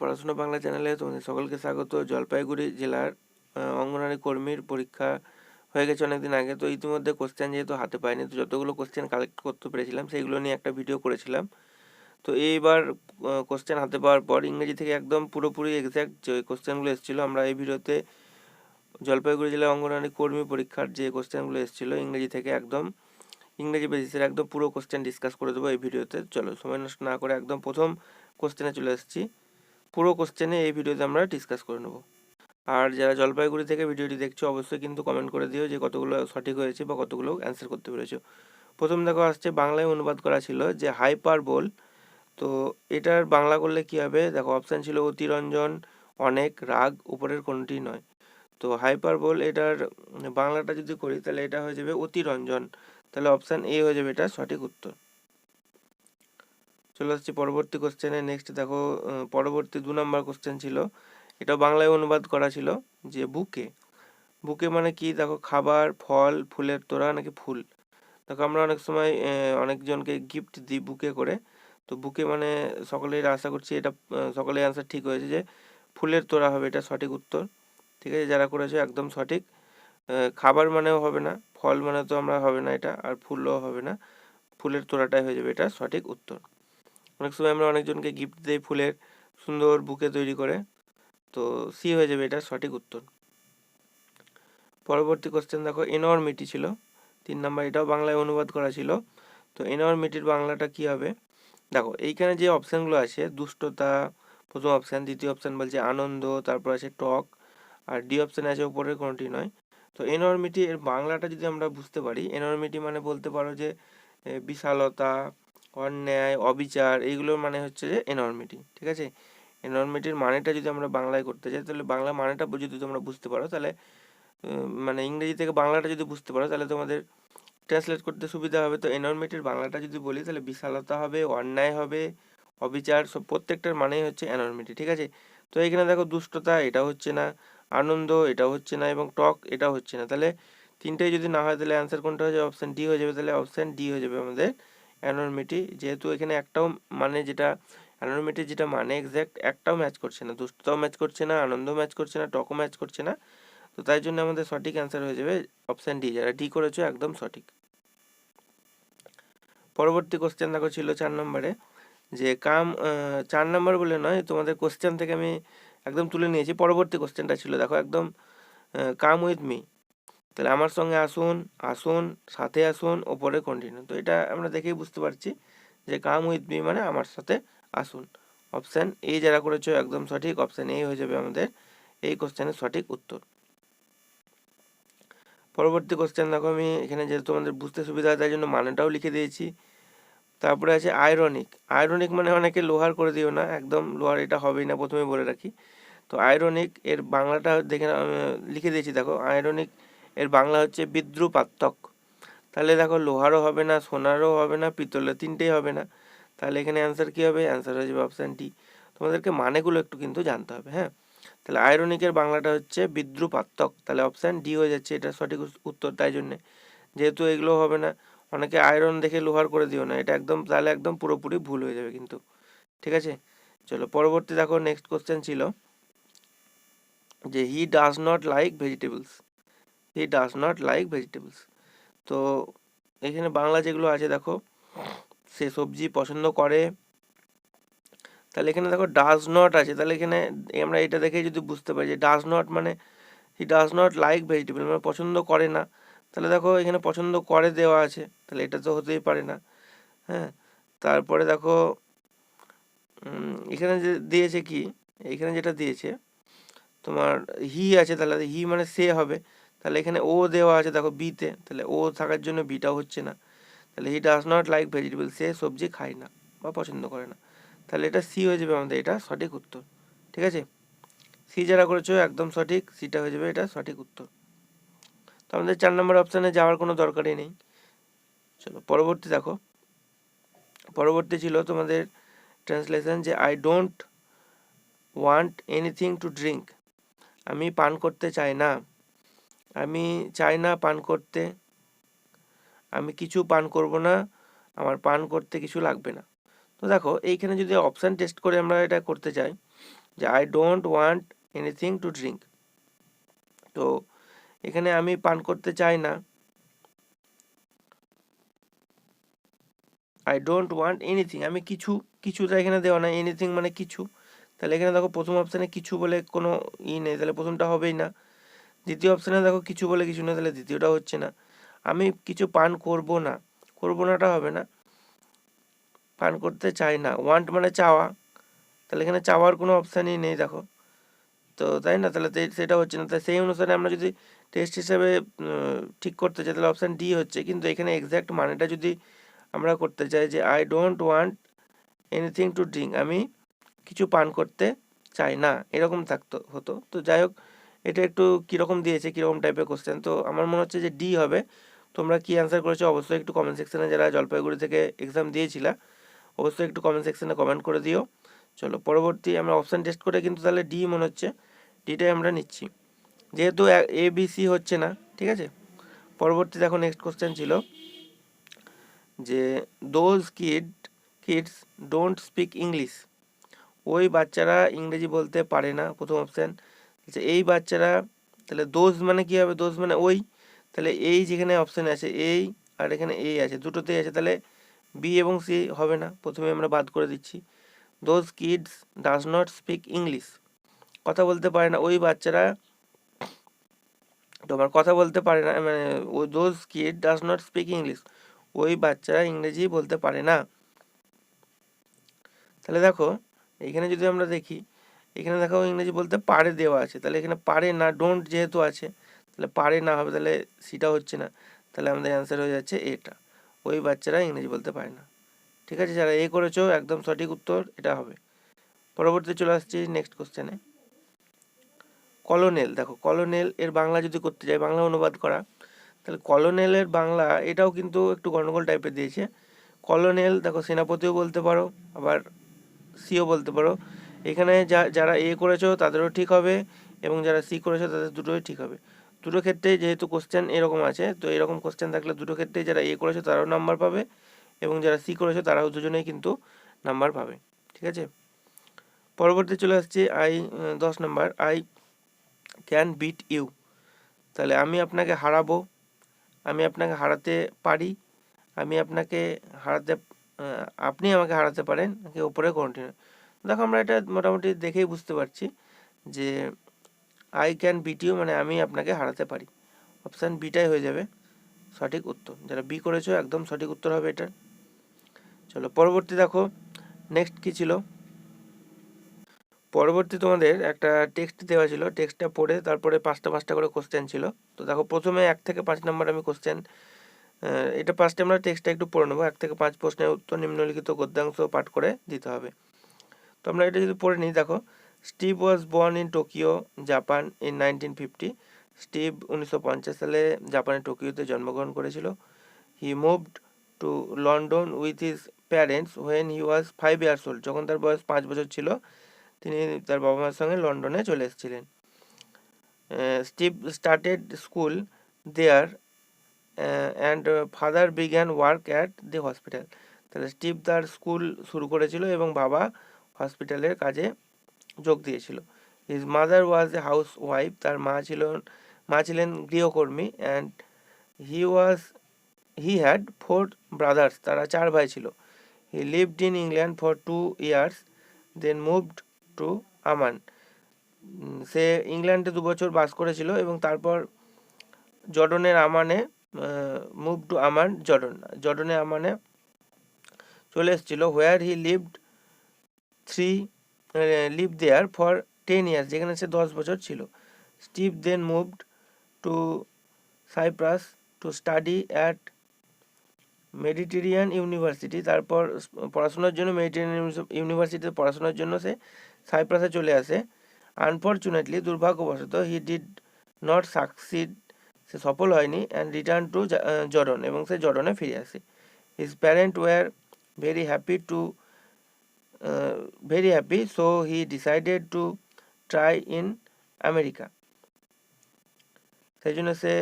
পড়াশোনা বাংলা চ্যানেলে তোমাদের সকলকে স্বাগত। জলপাইগুড়ি জেলার অঙ্গনওয়াড়ি কর্মীর পরীক্ষা হয়ে গেছে অনেকদিন আগে। তো ইতিমধ্যে কোশ্চেন যেহেতু হাতে পাইনি, তো যতগুলো কোশ্চেন কালেক্ট করতে পেরেছিলাম সেইগুলো নিয়ে একটা ভিডিও করেছিলাম। তো এইবার কোশ্চেন হাতে পাওয়ার পর ইংরেজি থেকে একদম পুরোপুরি এক্স্যাক্ট যে কোশ্চেনগুলো এসেছিলো, আমরা এই ভিডিওতে জলপাইগুড়ি জেলার অঙ্গনওয়াড়ি কর্মী পরীক্ষার যে কোশ্চেনগুলো এসেছিলো ইংরেজি থেকে একদম ইংরেজি বেসিসের একদম পুরো কোশ্চেন ডিসকাস করে দেবো এই ভিডিওতে। চলো সময় নষ্ট না করে একদম প্রথম কোশ্চেনে চলে এসেছি। পুরো কোশ্চেনে এই ভিডিওতে আমরা ডিসকাস করে নেব। আর যারা জলপাইগুড়ি থেকে ভিডিওটি দেখছো অবশ্যই কিন্তু কমেন্ট করে দিও যে কতগুলো সঠিক হয়েছে বা কতগুলো অ্যান্সার করতে পেরেছো। প্রথম দেখো আসছে, বাংলায় অনুবাদ করা ছিল যে হাইপারবোল। তো এটার বাংলা করলে কি হবে? দেখো অপশান ছিল অতিরঞ্জন, অনেক, রাগ, উপরের কোনটি নয়। তো হাইপারবোল এটার বাংলাটা যদি করি তাহলে এটা হয়ে যাবে অতিরঞ্জন। তাহলে অপশান এ হয়ে যাবে এটা সঠিক উত্তর। চলে আসছি পরবর্তী কোশ্চেনে। নেক্সট দেখো পরবর্তী 2 নম্বর কোশ্চেন ছিল, এটা বাংলায় অনুবাদ করা ছিল যে বুকে। বুকে মানে কি? দেখো খাবার, ফল, ফুলের তোড়া নাকি ফুল। দেখো আমরা অনেক সময় অনেকজনকে গিফট দিই বুকে করে। তো বুকে মানে সকলেই আশা করছি এটা সকলেই অ্যান্সার ঠিক হয়েছে যে ফুলের তোড়া হবে এটা সঠিক উত্তর। ঠিক আছে, যারা করেছে একদম সঠিক। খাবার মানেও হবে না, ফল মানে তো আমরা হবে না এটা, আর ফুলও হবে না, ফুলের তোড়াটাই হয়ে যাবে এটা সঠিক উত্তর। অনেক সময় আমরা অনেকজনকে গিফট দিই ফুলের সুন্দর বুকে তৈরি করে। তো সি হয়ে যাবে এটা সঠিক উত্তর। পরবর্তী কোশ্চেন দেখো এনর্মিটি ছিল 3 নাম্বার, এটাও বাংলায় অনুবাদ করা ছিল। তো এনর্মিটির বাংলাটা কি হবে? দেখো এইখানে যে অপশানগুলো আছে, দুষ্টতা প্রথম অপশান, দ্বিতীয় অপশান বলছে আনন্দ, তারপর আছে টক, আর ডি অপশানে আছে উপরের কোনটি নয়। তো এনর্মিটি এর বাংলাটা যদি আমরা বুঝতে পারি, এনর্মিটি মানে বলতে পারো যে বিশালতা, অন্যায়, অবিচার, এইগুলোর মানে হচ্ছে যে এনর্মিটি। ঠিক আছে, এনর্মিটির মানেটা যদি আমরা বাংলায় করতে চাই তাহলে বাংলা মানেটা যদি তোমরা বুঝতে পারো তাহলে মানে ইংরেজি থেকে বাংলাটা যদি বুঝতে পারো তাহলে তোমাদের ট্রান্সলেট করতে সুবিধা হবে। তো এনর্মিটির বাংলাটা যদি বলি তাহলে বিশালতা হবে, অন্যায় হবে, অবিচার, সব প্রত্যেকটার মানেই হচ্ছে এনর্মিটি। ঠিক আছে, তো এখানে দেখো দুষ্টতা এটা হচ্ছে না, আনন্দ এটাও হচ্ছে না, এবং টক এটাও হচ্ছে না। তাহলে তিনটেই যদি না হয় তাহলে অ্যান্সার কোনটা হয়ে যাবে? অপশান ডি হয়ে যাবে। তাহলে অপশান ডি হয়ে যাবে আমাদের অ্যানর্মিটি। যেহেতু এখানে একটাও মানে যেটা অ্যানর্মিটির যেটা মানে এক্স্যাক্ট একটাও ম্যাচ করছে না, দুষ্টতাও ম্যাচ করছে না, আনন্দ ম্যাচ করছে না, টকও ম্যাচ করছে না। তো তাই জন্য আমাদের সঠিক অ্যান্সার হয়ে যাবে অপশান ডি। যারা ডি করেছো একদম সঠিক। পরবর্তী কোশ্চেন দেখো ছিল 4 নম্বরে, যে 4 নম্বর বলে নয়, তোমাদের কোশ্চেন থেকে আমি একদম তুলে নিয়েছি। পরবর্তী কোশ্চেনটা ছিল দেখো একদম কাম উইথ মি, তাহলে আমার সঙ্গে আসুন, আসুন, সাথে আসুন, ওপরে কন্টিনিউ। তো এটা আমরা দেখেই বুঝতে পারছি যে কাম উইথ মি মানে আমার সাথে আসুন। অপশান এ যারা করেছো একদম সঠিক, অপশান এ হয়ে যাবে আমাদের এই কোশ্চেনের সঠিক উত্তর। পরবর্তী কোশ্চেন দেখো, আমি এখানে যেহেতু তোমাদের বুঝতে সুবিধা হয় তাই জন্য মানেটাও লিখে দিয়েছি। তারপরে আছে আয়রনিক। আয়রনিক মানে অনেকে লোহার করে দিও না, একদম লোহার এটা হবেই না, প্রথমে বলে রাখি। তো আয়রনিক এর বাংলাটা দেখে লিখে দিয়েছি দেখো, আয়রনিক এর বাংলা হচ্ছে বিদ্রুপাত্মক। তাহলে দেখো লোহারও হবে না, সোনারও হবে না, পিতলের, তিনটেই হবে না। তাহলে এখানে অ্যান্সার কী হবে? অ্যান্সার হয়ে যাবে অপশান ডি। তোমাদেরকে মানেগুলো একটু কিন্তু জানতে হবে, হ্যাঁ। তাহলে আয়রনিকের বাংলাটা হচ্ছে বিদ্রুপাত্মক, তাহলে অপশান ডি হয়ে যাচ্ছে এটা সঠিক উত্তর। তাই জন্যে যেহেতু এগুলো হবে না, অনেকে আয়রন দেখে লোহার করে দিও না, এটা একদম তাহলে একদম পুরোপুরি ভুল হয়ে যাবে কিন্তু। ঠিক আছে, চলো পরবর্তী দেখো নেক্সট কোশ্চেন ছিল যে হি does not like vegetables. He does not like vegetables. তো এখানে বাংলা যেগুলো আছে দেখো, সে সবজি পছন্দ করে, তাহলে এখানে দেখো ডাজ নট আছে, তাহলে এখানে আমরা এটা দেখেই যদি বুঝতে পারি যে ডাজ নট মানে হি ডাজ নট লাইক ভেজিটেবল মানে পছন্দ করে না। তাহলে দেখো এখানে পছন্দ করে দেওয়া আছে, তাহলে এটা তো হতেই পারে না, হ্যাঁ। তারপরে দেখো এখানে যে দিয়েছে কি, এখানে যেটা দিয়েছে তোমার হি আছে, তাহলে হি মানে সে হবে। তাহলে এখানে ও দেওয়া আছে দেখো বিতে, তাহলে ও থাকার জন্য বিটাও হচ্ছে না। তাহলে he does not like vegetable, সে সবজি খায় না বা পছন্দ করে না। তাহলে এটা সি হয়ে যাবে আমাদের এটা সঠিক উত্তর। ঠিক আছে, সি যারা করেছো একদম সঠিক, সিটা হয়ে যাবে এটা সঠিক উত্তর। তো আমাদের 4 নম্বর অপশানে যাওয়ার কোনো দরকারই নেই। চলো পরবর্তী দেখো, পরবর্তী ছিল তোমাদের ট্রান্সলেশন যে I don't want anything to drink. আমি পান করতে চাই না, আমি চাই না পান করতে, আমি কিছু পান করব না, আমার পান করতে কিছু লাগবে না। তো দেখো এইখানে যদি অপশান টেস্ট করে আমরা এটা করতে চাই, যে I don't want anything to drink. তো এখানে আমি পান করতে চাই না, আই ডোন্ট ওয়ান্ট এনিথিং, আমি কিছু, কিছুটা এখানে দেওয়া না, এনিথিং মানে কিছু। তাহলে এখানে দেখো প্রথম অপশানে কিছু বলে কোনো নেই, তাহলে প্রথমটা হবেই না। দ্বিতীয় অপশানে দেখো কিছু বলে কিছু নেই, তাহলে দ্বিতীয়টা হচ্ছে না। আমি কিছু পান করব না, করবো নাটা হবে না, পান করতে চাই না, ওয়ান্ট মানে চাওয়া, তাহলে এখানে চাওয়ার কোনো অপশানই নেই দেখো। তো তাই না, তাহলে সেটা হচ্ছে না। তাই সেই অনুসারে আমরা যদি টেস্ট হিসাবে ঠিক করতে চাই তাহলে অপশান ডি হচ্ছে। কিন্তু এখানে এক্স্যাক্ট মানেটা যদি আমরা করতে চাই যে I don't want anything to drink, আমি কিছু পান করতে চাই না, এরকম থাকতো হতো। তো যাই হোক, এটা একটু কীরকম দিয়েছে, কীরকম টাইপের কোশ্চেন, তো আমার মনে হচ্ছে যে ডি হবে। তোমরা কি অ্যান্সার করেছো অবশ্যই একটু কমেন্ট সেকশনে, যারা জলপাইগুড়ি থেকে এক্সাম দিয়েছিলা অবশ্যই একটু কমেন্ট সেকশনে কমেন্ট করে দিও। চলো পরবর্তী আমরা অপশান টেস্ট করে কিন্তু তাহলে ডি মনে হচ্ছে, ডিটাই আমরা নিচ্ছি, যেহেতু এ বি সি হচ্ছে না। ঠিক আছে, পরবর্তী দেখো নেক্সট কোশ্চেন ছিল যে those kids don't speak English, ওই বাচ্চারা ইংরেজি বলতে পারে না, প্রথম অপশান। আচ্ছা এই বাচ্চারা, তাহলে দোজ মানে কী হবে, দোজ মানে ওই, তাহলে এই যেখানে অপশানে আছে এই আর এখানে এই আছে, দুটোতেই আছে, তাহলে বি এবং সি হবে না, প্রথমে আমরা বাদ করে দিচ্ছি। Those kids does not speak English, কথা বলতে পারে না, ওই বাচ্চারা তোমার কথা বলতে পারে না, মানে those kid does not speak English, ওই বাচ্চারা ইংরেজি বলতে পারে না। তাহলে দেখো এখানে যদি আমরা দেখি, এখানে দেখো ইংরেজি বলতে পারে দেওয়া আছে, তাহলে এখানে পারে না, ডোন্ট যেহেতু আছে তাহলে পারে না হবে, তাহলে সিটা হচ্ছে না, তাহলে আমাদের অ্যান্সার হয়ে যাচ্ছে এটা, ওই বাচ্চারা ইংরেজি বলতে পারে না। ঠিক আছে, যারা এ করেছো একদম সঠিক উত্তর এটা হবে। পরবর্তীতে চলে আসছি নেক্সট কোশ্চেনে। কলোনেল, দেখো কলোনেল এর বাংলা যদি করতে যাই, বাংলা অনুবাদ করা, তাহলে কলোনেলের বাংলা এটাও কিন্তু একটু গন্ডগোল টাইপের দিয়েছে। কলোনেল দেখো সেনাপতিও বলতে পারো, আবার সিও বলতে পারো। এখানে যারা এ করেছো তাদেরও ঠিক হবে, এবং যারা সি করেছো তাদের দুটোই ঠিক হবে। দুটো ক্ষেত্রেই যেহেতু কোশ্চেন এরকম আছে, তো এরকম কোশ্চেন থাকলে দুটো ক্ষেত্রেই যারা এ করেছো তারাও নাম্বার পাবে, এবং যারা সি করেছো তারাও দুজনেই কিন্তু নাম্বার পাবে। ঠিক আছে, পরবর্তী চলে আসছে 10 number, I can beat you, তাহলে আমি আপনাকে হারাবো, আমি আপনাকে হারাতে পারি, আমি আপনাকে হারাতে, আপনি আমাকে হারাতে পারেন, নাকি ওপরে কন্টিনিউ। দেখো আমরা এটা মোটামুটি দেখেই বুঝতে পারছি যে আই ক্যান বিট ইউ মানে আমি আপনাকে হারাতে পারি, অপশান বিটাই হয়ে যাবে সঠিক উত্তর। যারা বি করেছো একদম সঠিক উত্তর হবে এটা। চলো পরবর্তী দেখো নেক্সট কী ছিল, পরবর্তী তোমাদের একটা টেক্সট দেওয়া ছিল, টেক্সটটা পড়ে তারপরে পাঁচটা করে কোশ্চেন ছিল। তো দেখো প্রথমে 1 থেকে 5 নাম্বার আমি কোশ্চেন, এটা ফার্স্টে আমরা টেক্সটটা একটু পড়ে নেবো। 1 থেকে 5 প্রশ্নের উত্তর নিম্নলিখিত গদ্যাংশ পাঠ করে দিতে হবে। তো আমরা এটা যদি পড়ে নিই, দেখো Steve was born in Tokyo Japan in 1950, Steve 1950 সালে জাপানের টোকিওতে জন্মগ্রহণ করেছিল। হি moved to London with his parents when he was 5 years old, যখন তার বয়স 5 বছর ছিল তিনি তার বাবা মার সঙ্গে লন্ডনে চলে এসেছিলেন। Steve started school there and father began work at the hospital, তাহলে স্টিভ তার স্কুল শুরু করেছিল এবং বাবা হসপিটালের কাজে যোগ দিয়েছিল। His mother was a housewife, তার মা ছিলেন গৃহকর্মী। অ্যান্ড হি হ্যাড 4 ব্রাদার্স, তারা 4 ভাই ছিল। He lived in England for 2 years then moved to Amman, সে ইংল্যান্ডে 2 বছর বাস করেছিল এবং তারপর জর্ডনের আমানে মুভ টু আমান, জর্ডনে আমানে চলে এসেছিল। Where he live there for 10 years, যেখানে সে 10 বছর ছিল। Steve then moved to Cyprus to study at Mediterranean university, তারপর পড়াশোনার জন্য মেডিটেরিয়ান ইউনিভার্সিটিতে পড়াশোনার জন্য সে সাইপ্রাসে চলে আসে। আনফর্চুনেটলি, দুর্ভাগ্যবশত, হি ডিড নট সাকসিড, সে সফল হয়নি। অ্যান্ড রিটার্ন টু জর্ডন, এবং সে জর্ডনে ফিরে আসে। His parent were very happy, so he decided to try in America, সেই জন্য সে,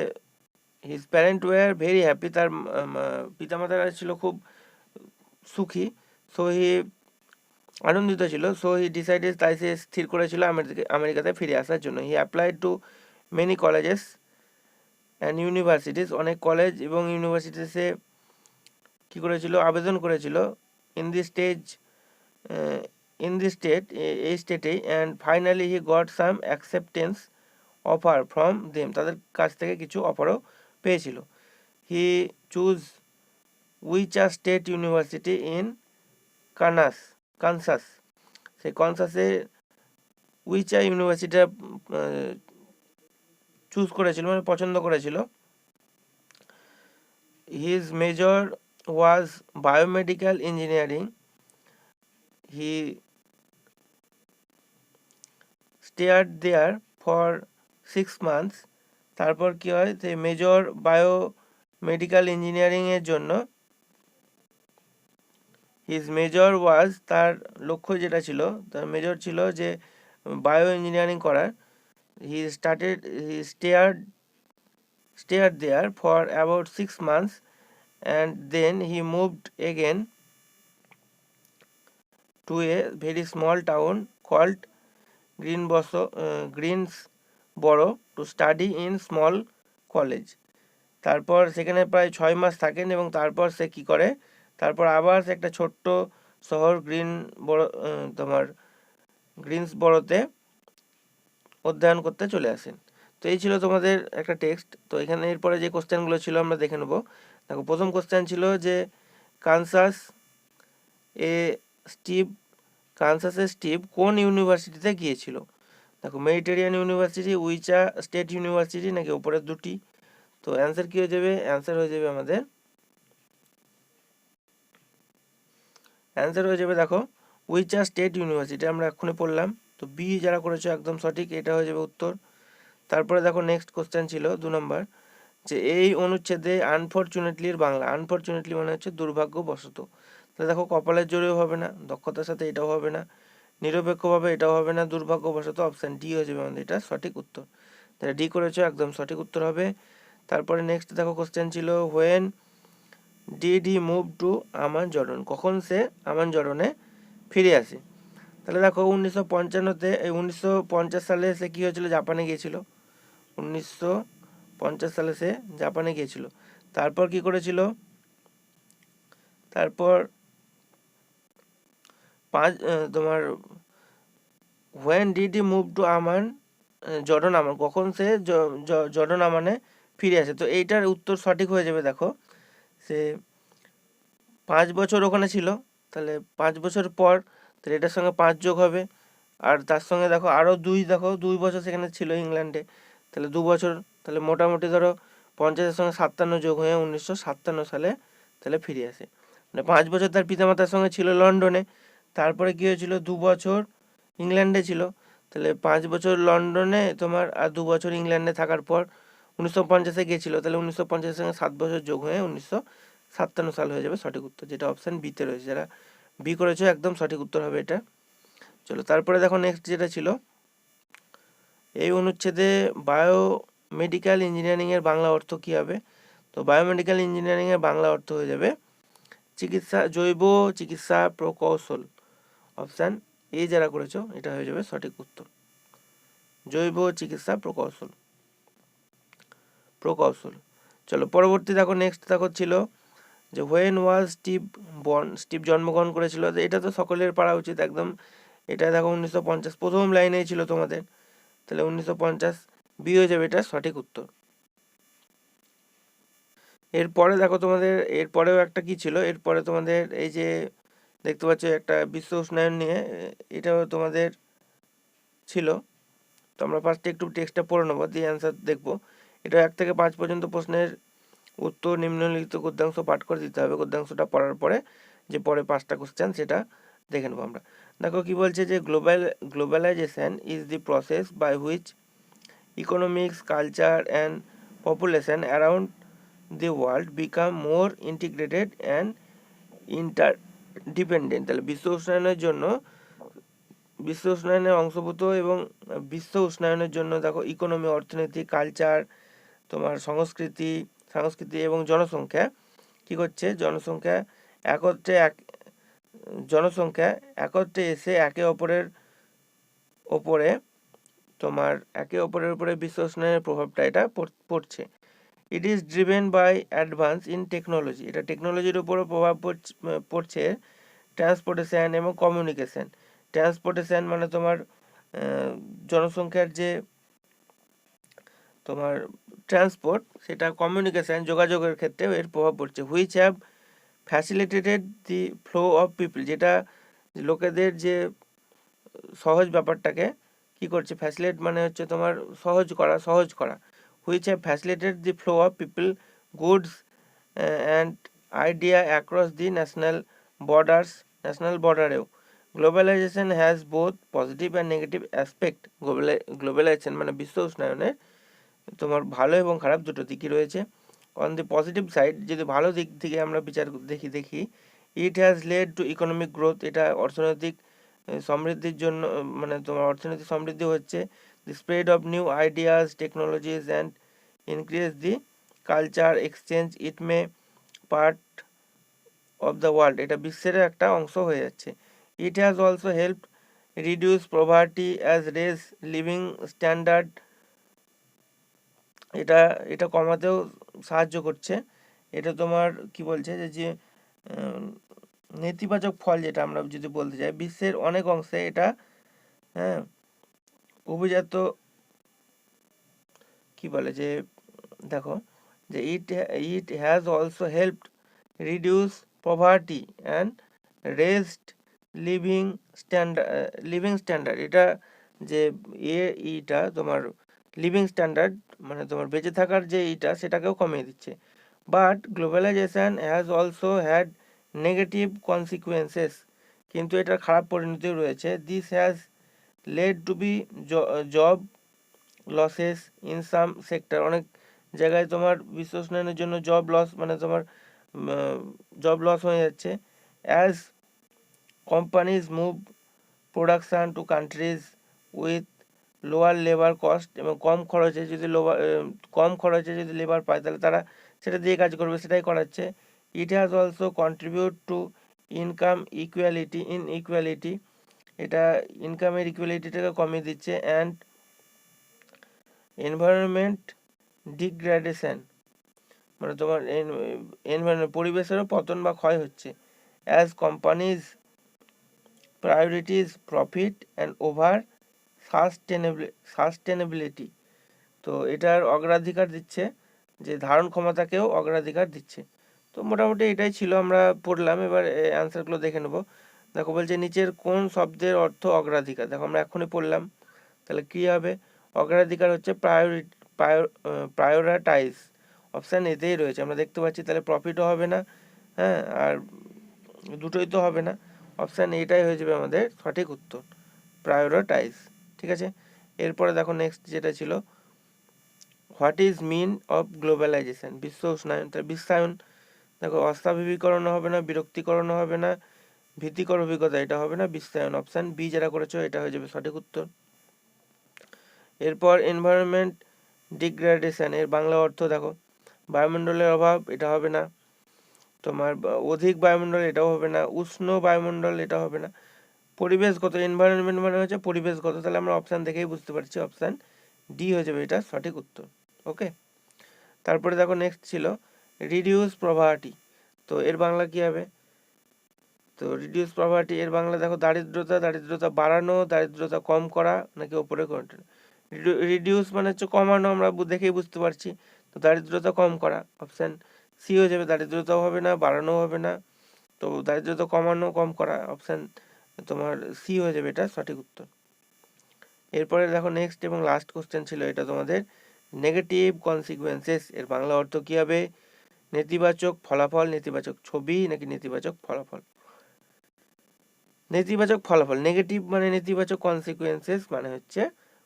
his parent were very happy, তার পিতামাতারা ছিল খুব সুখী। সো হি আনন্দিত ছিল। সো হি ডিসাইডেড, তাই সে স্থির করেছিল আমেরিকাতে ফিরে আসার জন্য। He applied to many colleges and universities, অনেক কলেজ এবং ইউনিভার্সিটিসে কী করেছিল, আবেদন করেছিল। In the stage in the state, এই স্টেটেই। And finally he got some acceptance offer from them, তাদের কাছ থেকে কিছু অফারও পেয়েছিল। He choose Wichita State University in Kansas, সেই কনসাসে উইচার ইউনিভার্সিটিটা চুজ করেছিল, মানে পছন্দ করেছিল। His major was biomedical engineering. He stayed there for 6 months। তারপর কী হয়, যে মেজর বায়োমেডিক্যাল ইঞ্জিনিয়ারিংয়ের জন্য, হিজ মেজর ওয়াজ, তার লক্ষ্য যেটা ছিল, তার মেজর ছিল যে বায়ো ইঞ্জিনিয়ারিং করার। হি stayed there for about 6 months and then he moved again to a very small town called Greensboro to study in small college। তারপর সেখানে প্রায় 6 মাস থাকেন এবং তারপর সে কী করে, তারপর আবার সে একটা ছোট্ট শহর গ্রিনসবরোতে অধ্যয়ন করতে চলে আসেন। তো এই ছিল তোমাদের একটা টেক্সট। তো এখানে এরপরে যে কোশ্চেনগুলো ছিল আমরা দেখে নেব। দেখো, প্রথম কোশ্চেন ছিল যে কানসাসে স্টিভ কোন ইউনিভার্সিটিতে গিয়েছিল। দেখো, মেডিটেরিয়ান ইউনিভার্সিটি, উইচা স্টেট ইউনিভার্সিটি, নাকি ওপরের দুটি। তো অ্যান্সার কী হয়ে যাবে, অ্যান্সার হয়ে যাবে দেখো উইচা স্টেট ইউনিভার্সিটি, আমরা এক্ষুনি পড়লাম। তো বি যারা করেছো একদম সঠিক, এটা হয়ে যাবে উত্তর। তারপরে দেখো নেক্সট কোশ্চেন ছিল 2 নম্বর, যে এই অনুচ্ছেদে আনফরচুনেটলির বাংলা। আনফরচুনেটলি মানে হচ্ছে দুর্ভাগ্যবশত। তাহলে দেখো, কপালের জোরেও হবে না, দক্ষতার সাথে এটাও হবে না, নিরপেক্ষভাবে এটাও হবে না, দুর্ভাগ্যবশত। অপশান ডি হয়ে যাবে আমাদের এটা সঠিক উত্তর। তাহলে ডি করেছো, একদম সঠিক উত্তর হবে। তারপরে নেক্সট দেখো কোশ্চেন ছিল, when did he move to Amman Jordan, কখন সে আমানজরনে ফিরে আসে। তাহলে দেখো 1950 সালে সে কী হয়েছিল, জাপানে গিয়েছিল। 1950 সালে সে জাপানে গিয়েছিল। তারপর কি করেছিল, তারপর তোমার when did he move to Jordan Amman, কখন সে জর্ডন আমানে ফিরে আসে। তো এইটার উত্তর সঠিক হয়ে যাবে। দেখো, সে 5 বছর ওখানে ছিল, তাহলে 5 বছর পর, তাহলে এটার সঙ্গে 5 যোগ হবে, আর তার সঙ্গে দেখো আরও 2 বছর সেখানে ছিল ইংল্যান্ডে, তাহলে 2 বছর, তাহলে মোটামুটি ধরো 50-এর সঙ্গে 57 যোগ হয়ে 1957 সালে তাহলে ফিরে আসে। মানে 5 বছর তার পিতামাতার সঙ্গে ছিল লন্ডনে, তারপরে কী হয়েছিল, 2 বছর ইংল্যান্ডে ছিল। তাহলে 5 বছর লন্ডনে তোমার, আর 2 বছর ইংল্যান্ডে থাকার পর 1950-এ গিয়েছিল, তাহলে 1950-এর সঙ্গে 7 বছর যোগ হয়ে 1957 সাল হয়ে যাবে সঠিক উত্তর, যেটা অপশান বিতে রয়েছে। যারা বি করেছো একদম সঠিক উত্তর হবে এটা। চলো, তারপরে দেখো নেক্সট যেটা ছিল, এই অনুচ্ছেদে বায়োমেডিক্যাল ইঞ্জিনিয়ারিংয়ের বাংলা অর্থ কী হবে। তো বায়োমেডিক্যাল ইঞ্জিনিয়ারিংয়ের বাংলা অর্থ হয়ে যাবে জৈব চিকিৎসা প্রকৌশল। অপশান এ যারা করেছো এটা হয়ে যাবে সঠিক উত্তর, জৈব চিকিৎসা প্রকৌশল। চলো, পরবর্তী দেখো নেক্সট দেখো ছিল যে when was Steve born, Steve জন্মগ্রহণ করেছিল। এটা তো সকলের পারা উচিত একদম। এটা দেখো 1950, প্রথম লাইনেই ছিল তোমাদের, তাহলে 1950 বি হয়ে যাবে এটা সঠিক উত্তর। এরপরে দেখো তোমাদের, এরপরেও একটা কি ছিল, এরপরে তোমাদের এই যে দেখতে পাচ্ছ একটা বিশ্ব উষ্ণায়ন নিয়ে, এটাও তোমাদের ছিল। তো আমরা ফার্স্টে একটু টেক্সটটা পড়ে নেবো, দিয়ে অ্যান্সার দেখবো। এটা 1 থেকে 5 পর্যন্ত প্রশ্নের উত্তর নিম্নলিখিত গদ্যাংশ পাঠ করে দিতে হবে। গদ্যাংশটা পড়ার পরে যে পরে 5টা কোশ্চেন সেটা দেখে নেবো আমরা। দেখো কি বলছে, যে globalization is the process by which economics, culture and population around the world become more integrated and interdependent. তাহলে বিশ্ব উষ্ণায়নের অংশভূত এবং বিশ্ব উষ্ণায়নের জন্য দেখো ইকোনমি, অর্থনীতি, কালচার, তোমার সংস্কৃতি এবং জনসংখ্যা কী করছে, জনসংখ্যা একত্রে জনসংখ্যা একত্রে এসে একে অপরের ওপরে বিশ্ব উষ্ণায়নের প্রভাবটা এটা পড়ছে। It is driven by advance in technology, এটা টেকনোলজির উপরও প্রভাব পড়ছে। ট্রান্সপোর্টেশন এবং কমিউনিকেশন। ট্রান্সপোর্টেশন মানে তোমার জনসংখ্যার যে তোমার ট্রান্সপোর্ট, সেটা কমিউনিকেশন যোগাযোগের ক্ষেত্রেও এর প্রভাব পড়ছে। Which have facilitated the flow of people, যেটা লোকেদের যে সহজ ব্যাপারটাকে কি করছে, ফ্যাসিলিটেট মানে হচ্ছে তোমার সহজ করা। Which have facilitated the flow of people, goods and idea across the national বর্ডারেও। Globalisation has both positive and negative aspect. Globalisation মানে বিশ্ব উষ্ণায়নের তোমার ভালো এবং খারাপ দুটো দিকই রয়েছে। অন দি পজিটিভ সাইড, যদি ভালো দিক থেকে আমরা বিচার দেখি, it has led to economic growth, এটা অর্থনৈতিক সমৃদ্ধির জন্য মানে তোমার অর্থনৈতিক সমৃদ্ধি হচ্ছে। The spread of new ideas technologies and increase the culture exchange, it may part of the world, এটা বিশ্বের একটা অংশ হয়ে যাচ্ছে। It has also help reduce poverty as raise living standard, এটা এটা কমাতেও সাহায্য করছে। এটা তোমার কি বলছে যে নেতিবাচক ফল যেটা আমরা যদি বলতে চাই, বিশ্বের অনেক অংশে এটা হ্যাঁ অভিজাত কি বলে যে দেখো যে ইট has also helped reduce poverty and raised living standard, এটা যে ইটা তোমার লিভিং স্ট্যান্ডার্ড মানে তোমার বেঁচে থাকার যে ইটা সেটাকেও কমিয়ে দিচ্ছে। But globalization has also had negative consequences, কিন্তু এটার খারাপ পরিণতিও রয়েছে। This has led to be job losses in some sector, অনেক জায়গায় তোমার বিশ্ব উষ্ণায়নের জন্য জব লস মানে তোমার জব লস হয়ে যাচ্ছে। As companies move production to countries with lower labour cost, এবং কম খরচে যদি লেবার পায় তাহলে তারা সেটা দিয়ে কাজ করবে, সেটাই করাচ্ছে। ইট has also contribute to income equality, এটা ইনকামের ইকুয়ালিটিটাকে কমিয়ে দিচ্ছে। অ্যান্ড এনভায়রনমেন্ট ডিগ্রেডেশন মানে তোমার এনভায়রনমেন্ট পরিবেশেরও পতন বা ক্ষয় হচ্ছে। As companies priorities profit and over sustainability, তো এটার অগ্রাধিকার দিচ্ছে, যে ধারণ ক্ষমতাকেও অগ্রাধিকার দিচ্ছে। তো মোটামুটি এটাই ছিল, আমরা পড়লাম। এবার অ্যান্সারগুলো দেখে নেব। দেখো বলছে নিচের কোন শব্দের অর্থ অগ্রাধিকার, দেখো আমরা এখনই পড়লাম, তাহলে কী হবে, অগ্রাধিকার হচ্ছে প্রায়োরিটাইজ, অপশান এতেই রয়েছে আমরা দেখতে পাচ্ছি। তাহলে প্রফিটও হবে না, হ্যাঁ, আর দুটোই তো হবে না, অপশান এটাই হয়ে যাবে আমাদের সঠিক উত্তর, প্রায়োরিটাইজ। ঠিক আছে, এরপরে দেখো নেক্সট যেটা ছিল, what is mean of globalization, বিশ্ব উষ্ণায়ন। তাহলে বিশ্বায়ন, দেখো অস্বাভাবিকীকরণ হবে না, বিরক্তিকরণ হবে না, ভীতিকর অভিজ্ঞতা, এটা হবে না, বিশ্বায়ন, অপশান বি যেটা করেছো এটা হয়ে যাবে সঠিক উত্তর। এরপর এনভায়রনমেন্ট ডিগ্রেডেশন, এর বাংলা অর্থ দেখো, বায়ুমণ্ডলের অভাব, এটা হবে না, তোমার অধিক বায়ুমণ্ডল, এটাও হবে না, উষ্ণ বায়ুমণ্ডল, এটা হবে না, পরিবেশগত, এনভায়রনমেন্ট মানে হচ্ছে পরিবেশগত, তাহলে আমরা অপশান দেখেই বুঝতে পারছি, অপশান ডি হয়ে যাবে এটা সঠিক উত্তর। ওকে, তারপরে দেখো নেক্সট ছিল রিডিউস পভার্টি, তো এর বাংলা কি হবে, তো রিডিউস পভার্টি এর বাংলা দেখো, দারিদ্রতা বাড়ানো, দারিদ্রতা কম করা নাকি ওপরে কন্টিনিউ। রিডিউস মানে হচ্ছে কমানো, আমরা দেখেই বুঝতে পারছি, তো দারিদ্রতা কম করা, অপশান সি হয়ে যাবে, দারিদ্রতাও হবে না, বাড়ানো হবে না, তো দারিদ্রতা কমানো কম করা, অপশান তোমার সি হয়ে যাবে এটা সঠিক উত্তর। এরপরে দেখো নেক্সট এবং লাস্ট কোশ্চেন ছিল এটা তোমাদের, নেগেটিভ কনসিকুয়েন্সেস, এর বাংলা অর্থ কী হবে, নেতিবাচক ফলাফল, নেতিবাচক ছবি নাকি নেতিবাচক ফলাফল। নেতিবাচক ফলাফল, নেগেটিভ মানে নেতিবাচক, কনসিকুয়েন্সেস মানে হচ্ছে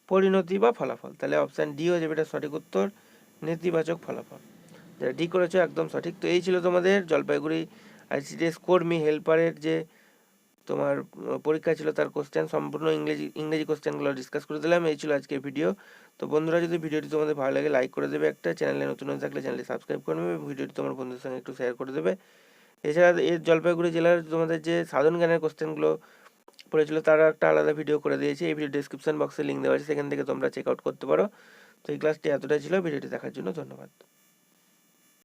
পরিণতি বা ফলাফল, তাহলে অপশান ডি হয়ে যাবে এটা সঠিক উত্তর, নেতিবাচক ফলাফল। যারা ডি করেছো একদম সঠিক। তো এই ছিল তোমাদের জলপাইগুড়ি আইসিডিএস কর্মী হেল্পারের যে তোমার পরীক্ষা ছিল তার কোশ্চেন, সম্পূর্ণ ইংরেজি কোশ্চেনগুলো ডিসকাস করে দিলাম। এই ছিল আজকের ভিডিও। তো বন্ধুরা যদি ভিডিওটি তোমাদের ভালো লাগে লাইক করে দেবে, একটা চ্যানেলে নতুন হয়ে থাকলে চ্যানেলটি সাবস্ক্রাইব করে নেবে, ভিডিওটি তোমার বন্ধুদের সঙ্গে একটু শেয়ার করে দেবে। এছাড়া এর জলপাইগুড়ি জেলার তোমাদের যে সাধারণ জ্ঞানের কোশ্চেনগুলো পড়েছিল তারা একটা আলাদা ভিডিও করে দিয়েছি, এই ভিডিও ডিসক্রিপশন বক্সে লিঙ্ক দেওয়া আছে, সেখান থেকে তোমরা চেক আউট করতে পারো। তো এই ক্লাসটি এতটাই ছিল, ভিডিওটি দেখার জন্য ধন্যবাদ।